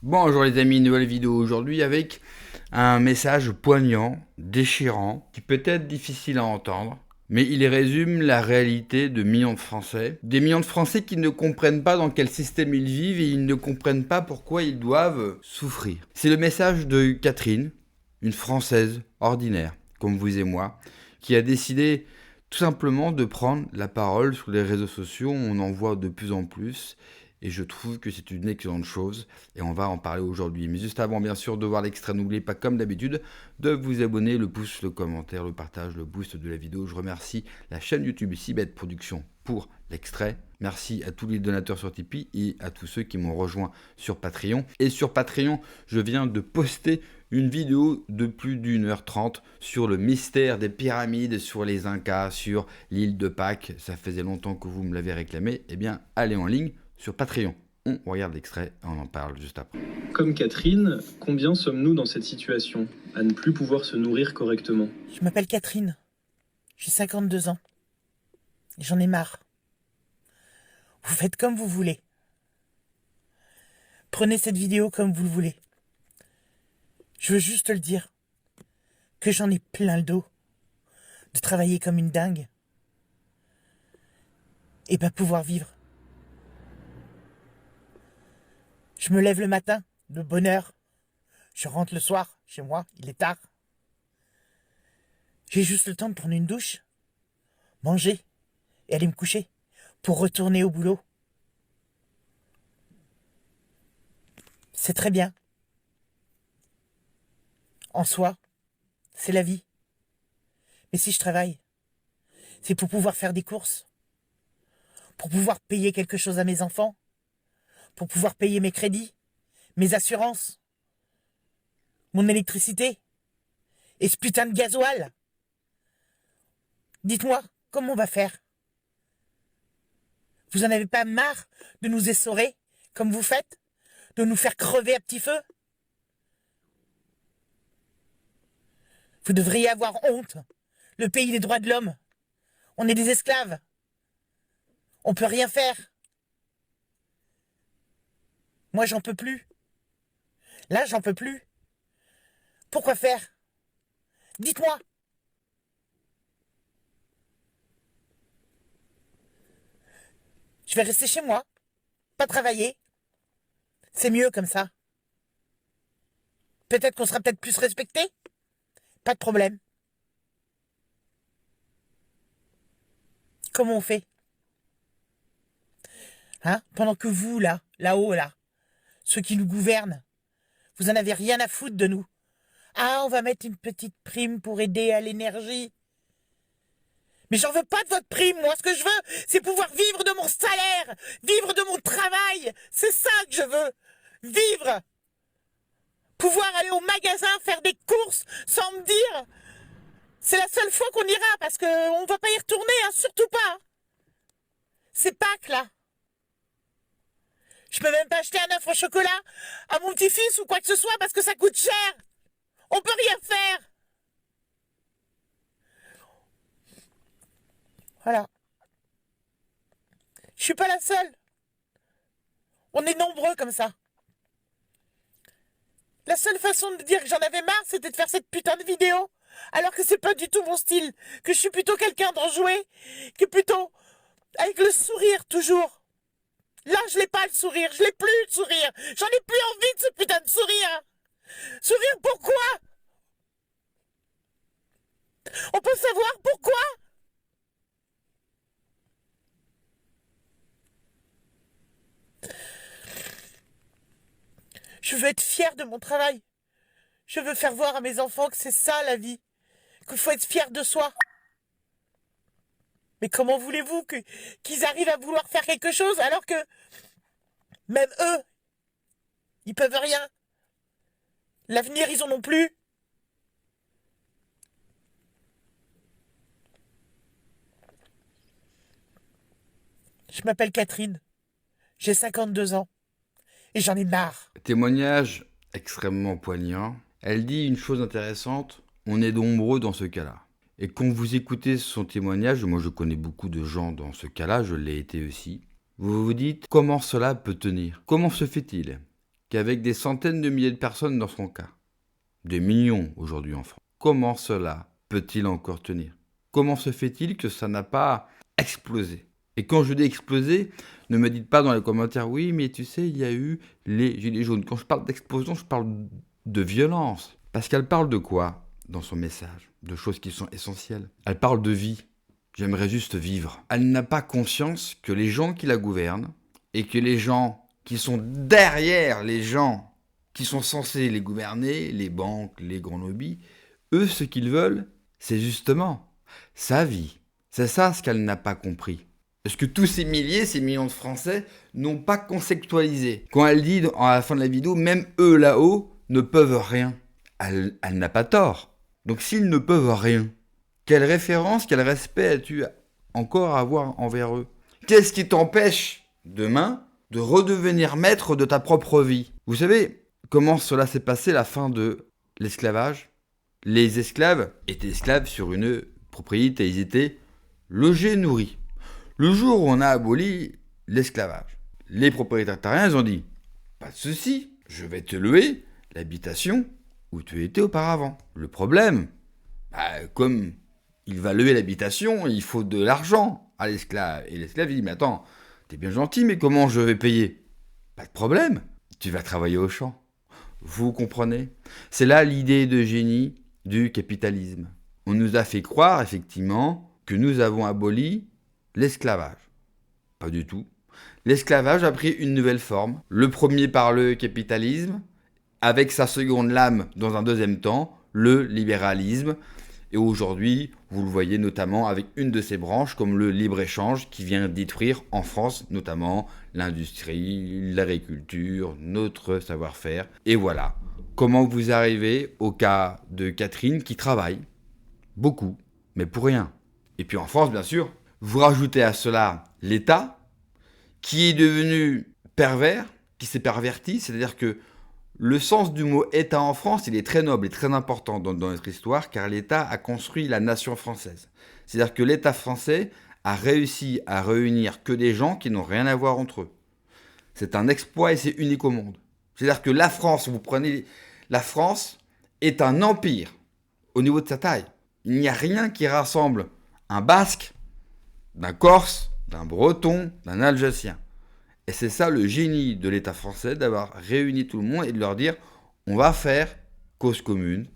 Bonjour les amis, nouvelle vidéo aujourd'hui avec un message poignant, déchirant, qui peut être difficile à entendre, mais il résume la réalité de millions de Français. Des millions de Français qui ne comprennent pas dans quel système ils vivent et ils ne comprennent pas pourquoi ils doivent souffrir. C'est le message de Catherine, une Française ordinaire, comme vous et moi, qui a décidé tout simplement de prendre la parole sur les réseaux sociaux. On en voit de plus en plus. Et je trouve que c'est une excellente chose et on va en parler aujourd'hui. Mais juste avant, bien sûr, de voir l'extrait, n'oubliez pas, comme d'habitude, de vous abonner, le pouce, le commentaire, le partage, le boost de la vidéo. Je remercie la chaîne YouTube Sibet Productions pour l'extrait. Merci à tous les donateurs sur Tipeee et à tous ceux qui m'ont rejoint sur Patreon. Et sur Patreon, je viens de poster une vidéo de plus d'1h30 sur le mystère des pyramides, sur les Incas, sur l'île de Pâques. Ça faisait longtemps que vous me l'avez réclamé. Eh bien, allez en ligne sur Patreon. On regarde l'extrait et on en parle juste après. Comme Catherine, combien sommes-nous dans cette situation, à ne plus pouvoir se nourrir correctement? Je m'appelle Catherine, j'ai 52 ans, et j'en ai marre. Vous faites comme vous voulez. Prenez cette vidéo comme vous le voulez. Je veux juste le dire, que j'en ai plein le dos, de travailler comme une dingue, et pas pouvoir vivre. Je me lève le matin, de bonne heure. Je rentre le soir, chez moi, il est tard. J'ai juste le temps de prendre une douche, manger, et aller me coucher, pour retourner au boulot. C'est très bien. En soi, c'est la vie. Mais si je travaille, c'est pour pouvoir faire des courses, pour pouvoir payer quelque chose à mes enfants, pour pouvoir payer mes crédits, mes assurances, mon électricité et ce putain de gasoil. Dites-moi, comment on va faire? Vous en avez pas marre de nous essorer, comme vous faites? De nous faire crever à petit feu? Vous devriez avoir honte. Le pays des droits de l'homme. On est des esclaves. On peut rien faire. Moi, j'en peux plus. Là, j'en peux plus. Pourquoi faire? Dites-moi. Je vais rester chez moi. Pas travailler. C'est mieux comme ça. Peut-être qu'on sera peut-être plus respecté. Pas de problème. Comment on fait? Hein? Pendant que vous, là-haut, là, ceux qui nous gouvernent, vous en avez rien à foutre de nous. Ah, on va mettre une petite prime pour aider à l'énergie. Mais j'en veux pas de votre prime, moi. Ce que je veux, c'est pouvoir vivre de mon salaire, vivre de mon travail. C'est ça que je veux. Vivre. Pouvoir aller au magasin, faire des courses, sans me dire... C'est la seule fois qu'on ira, parce qu'on va pas y retourner, hein, surtout pas. C'est Pâques, là. Je peux même pas acheter un œuf au chocolat à mon petit-fils ou quoi que ce soit, parce que ça coûte cher. On peut rien faire. Voilà. Je suis pas la seule. On est nombreux comme ça. La seule façon de dire que j'en avais marre, c'était de faire cette putain de vidéo. Alors que c'est pas du tout mon style. Que je suis plutôt quelqu'un d'enjoué. Que plutôt avec le sourire toujours. Là, je l'ai pas le sourire. Je l'ai plus le sourire. J'en ai plus envie de ce putain de sourire. Sourire pourquoi? On peut savoir pourquoi? Je veux être fière de mon travail. Je veux faire voir à mes enfants que c'est ça la vie. Qu'il faut être fier de soi. Mais comment voulez-vous qu'ils arrivent à vouloir faire quelque chose alors que même eux, ils peuvent rien. L'avenir, ils en ont plus. Je m'appelle Catherine. J'ai 52 ans. Et j'en ai marre. Témoignage extrêmement poignant. Elle dit une chose intéressante, on est nombreux dans ce cas-là. Et quand vous écoutez son témoignage, moi je connais beaucoup de gens dans ce cas-là, je l'ai été aussi, vous vous dites comment cela peut tenir? Comment se fait-il qu'avec des centaines de milliers de personnes dans son cas, des millions aujourd'hui en France, comment cela peut-il encore tenir? Comment se fait-il que ça n'a pas explosé? Et quand je dis exploser, ne me dites pas dans les commentaires, oui, mais tu sais, il y a eu les gilets jaunes. Quand je parle d'explosion, je parle de violence. Parce qu'elle parle de quoi dans son message? De choses qui sont essentielles. Elle parle de vie. J'aimerais juste vivre. Elle n'a pas conscience que les gens qui la gouvernent et que les gens qui sont derrière les gens qui sont censés les gouverner, les banques, les grands lobbies, eux, ce qu'ils veulent, c'est justement sa vie. C'est ça ce qu'elle n'a pas compris. Parce que tous ces milliers, ces millions de Français n'ont pas conceptualisé. Quand elle dit à la fin de la vidéo, même eux là-haut ne peuvent rien. Elle n'a pas tort. Donc s'ils ne peuvent rien, quelle référence, quel respect as-tu encore à avoir envers eux? Qu'est-ce qui t'empêche demain de redevenir maître de ta propre vie? Vous savez comment cela s'est passé la fin de l'esclavage? Les esclaves étaient esclaves sur une propriété, ils étaient logés, nourris. Le jour où on a aboli l'esclavage, les propriétaires terriens, ils ont dit « Pas de souci, je vais te louer l'habitation où tu étais auparavant. » Le problème, comme il va louer l'habitation, il faut de l'argent à l'esclave. Et l'esclave dit « Mais attends, t'es bien gentil, mais comment je vais payer ?»« Pas de problème, tu vas travailler au champ. » Vous comprenez? C'est là l'idée de génie du capitalisme. On nous a fait croire, effectivement, que nous avons aboli l'esclavage. Pas du tout. L'esclavage a pris une nouvelle forme. Le premier par le capitalisme, avec sa seconde lame dans un deuxième temps, le libéralisme. Et aujourd'hui, vous le voyez notamment avec une de ses branches, comme le libre-échange, qui vient détruire en France notamment l'industrie, l'agriculture, notre savoir-faire. Et voilà comment vous arrivez au cas de Catherine qui travaille beaucoup, mais pour rien. Et puis en France, bien sûr, vous rajoutez à cela l'État, qui est devenu pervers, qui s'est perverti, c'est-à-dire que le sens du mot État en France, il est très noble et très important dans notre histoire, car l'État a construit la nation française. C'est-à-dire que l'État français a réussi à réunir que des gens qui n'ont rien à voir entre eux. C'est un exploit et c'est unique au monde. C'est-à-dire que la France, vous prenez... La France est un empire au niveau de sa taille. Il n'y a rien qui rassemble un Basque, d'un Corse, d'un Breton, d'un Alsacien. Et c'est ça le génie de l'État français, d'avoir réuni tout le monde et de leur dire on va faire cause commune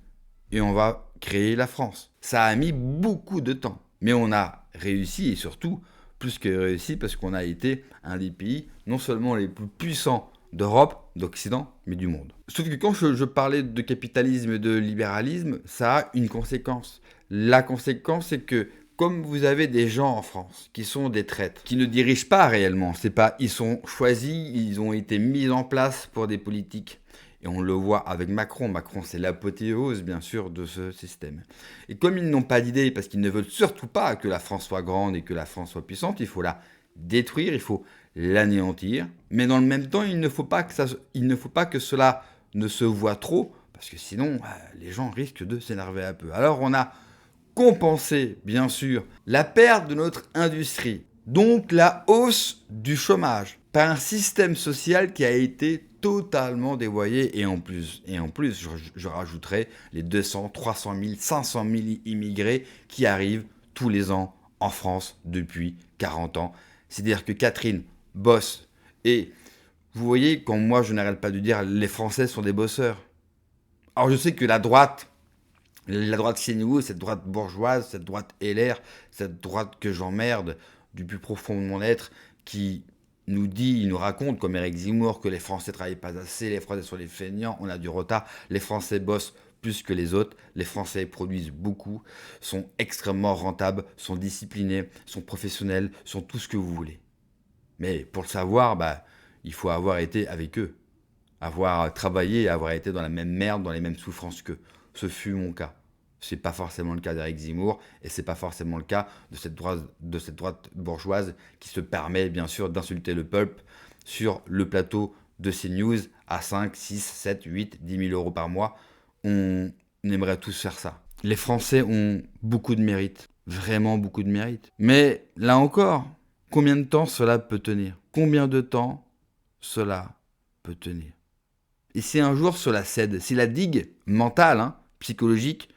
et on va créer la France. Ça a mis beaucoup de temps, mais on a réussi et surtout plus que réussi parce qu'on a été un des pays non seulement les plus puissants d'Europe, d'Occident, mais du monde. Sauf que quand je parlais de capitalisme et de libéralisme, ça a une conséquence. La conséquence, c'est que comme vous avez des gens en France qui sont des traîtres, qui ne dirigent pas réellement, c'est pas, ils sont choisis, ils ont été mis en place pour des politiques. Et on le voit avec Macron. Macron, c'est l'apothéose, bien sûr, de ce système. Et comme ils n'ont pas d'idée, parce qu'ils ne veulent surtout pas que la France soit grande et que la France soit puissante, il faut la détruire, il faut l'anéantir. Mais dans le même temps, il ne faut pas que cela ne se voit trop, parce que sinon, les gens risquent de s'énerver un peu. Alors on a compensé, bien sûr, la perte de notre industrie, donc la hausse du chômage, par un système social qui a été totalement dévoyé. Et en plus, je rajouterai les 200, 300 000, 500 000 immigrés qui arrivent tous les ans en France depuis 40 ans. C'est-à-dire que Catherine bosse. Et vous voyez, quand moi je n'arrête pas de dire les Français sont des bosseurs. Alors je sais que la droite CNews, cette droite bourgeoise, cette droite LR, cette droite que j'emmerde du plus profond de mon être, qui nous raconte, comme Éric Zemmour, que les Français ne travaillent pas assez, les Français sont les feignants, on a du retard, les Français bossent plus que les autres, les Français produisent beaucoup, sont extrêmement rentables, sont disciplinés, sont professionnels, sont tout ce que vous voulez. Mais pour le savoir, il faut avoir été avec eux, avoir travaillé, avoir été dans la même merde, dans les mêmes souffrances qu'eux. Ce fut mon cas. C'est pas forcément le cas d'Éric Zemmour et c'est pas forcément le cas de cette droite bourgeoise qui se permet bien sûr d'insulter le peuple sur le plateau de CNews à 5, 6, 7, 8, 10 000 euros par mois. On aimerait tous faire ça. Les Français ont beaucoup de mérite, vraiment beaucoup de mérite. Mais là encore, combien de temps cela peut tenir? Combien de temps cela peut tenir? Et si un jour cela cède, si la digue mentale, psychologique,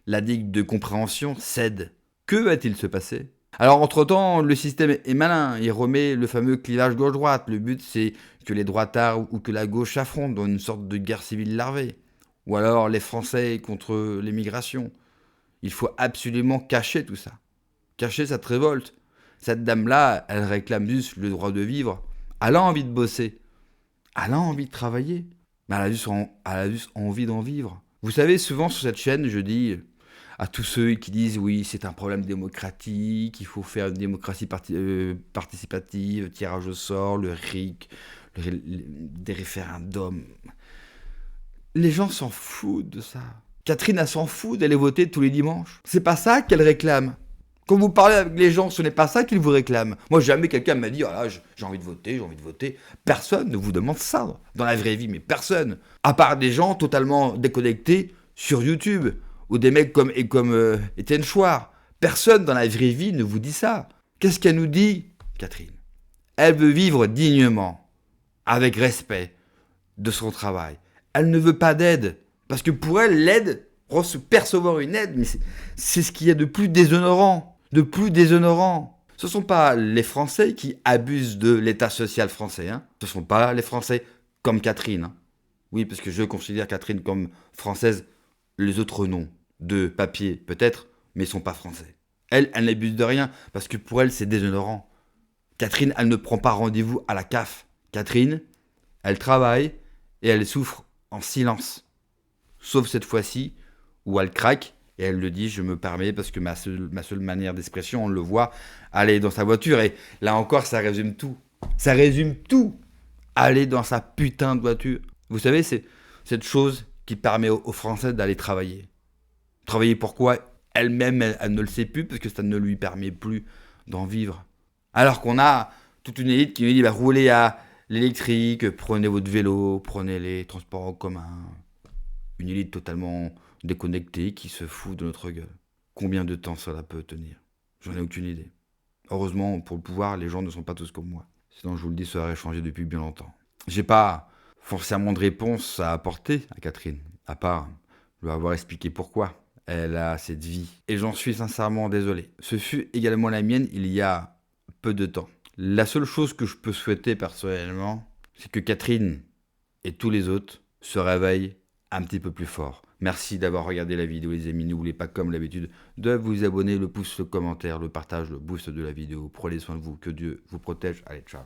la digue de compréhension cède, que va-t-il se passer? Alors entre-temps, le système est malin, il remet le fameux clivage gauche-droite. Le but c'est que les droitards ou que la gauche s'affrontent dans une sorte de guerre civile larvée. Ou alors les Français contre l'immigration. Il faut absolument cacher tout ça. Cacher cette révolte. Cette dame-là, elle réclame juste le droit de vivre. Elle a envie de bosser. Elle a envie de travailler. Mais elle a juste envie d'en vivre. Vous savez, souvent sur cette chaîne, je dis à tous ceux qui disent oui, c'est un problème démocratique, il faut faire une démocratie participative, tirage au sort, le RIC, des référendums. Les gens s'en foutent de ça. Catherine, elle s'en fout d'aller voter tous les dimanches. C'est pas ça qu'elle réclame. Quand vous parlez avec les gens, ce n'est pas ça qu'ils vous réclament. Moi, jamais quelqu'un m'a dit, ah là, j'ai envie de voter, j'ai envie de voter. Personne ne vous demande ça dans la vraie vie, mais personne. À part des gens totalement déconnectés sur YouTube, ou des mecs comme Étienne Chouard. Personne dans la vraie vie ne vous dit ça. Qu'est-ce qu'elle nous dit, Catherine? Elle veut vivre dignement, avec respect de son travail. Elle ne veut pas d'aide, parce que pour elle, l'aide, percevoir une aide, mais c'est ce qu'il y a de plus déshonorant. De plus déshonorant. Ce ne sont pas les Français qui abusent de l'État social français. Ce ne sont pas les Français comme Catherine. Oui, parce que je considère Catherine comme française, les autres non. De papier peut-être, mais ils ne sont pas français. Elle n'abuse de rien, parce que pour elle, c'est déshonorant. Catherine, elle ne prend pas rendez-vous à la CAF. Catherine, elle travaille et elle souffre en silence. Sauf cette fois-ci, où elle craque, et elle le dit, je me permets, parce que ma seule manière d'expression, on le voit, aller dans sa voiture. Et là encore, ça résume tout. Ça résume tout. Aller dans sa putain de voiture. Vous savez, c'est cette chose qui permet aux Français d'aller travailler. Travailler pourquoi? Elle-même, elle ne le sait plus, parce que ça ne lui permet plus d'en vivre. Alors qu'on a toute une élite qui nous dit, roulez à l'électrique, prenez votre vélo, prenez les transports en commun. Une élite totalement déconnectée qui se fout de notre gueule. Combien de temps cela peut tenir? J'en ai aucune idée. Heureusement, pour le pouvoir, les gens ne sont pas tous comme moi. Sinon, je vous le dis, ça aurait changé depuis bien longtemps. J'ai pas forcément de réponse à apporter à Catherine, à part lui avoir expliqué pourquoi elle a cette vie. Et j'en suis sincèrement désolé. Ce fut également la mienne il y a peu de temps. La seule chose que je peux souhaiter personnellement, c'est que Catherine et tous les autres se réveillent un petit peu plus fort. Merci d'avoir regardé la vidéo les amis. N'oubliez pas comme d'habitude de vous abonner, le pouce, le commentaire, le partage, le boost de la vidéo. Prenez soin de vous, que Dieu vous protège. Allez, ciao.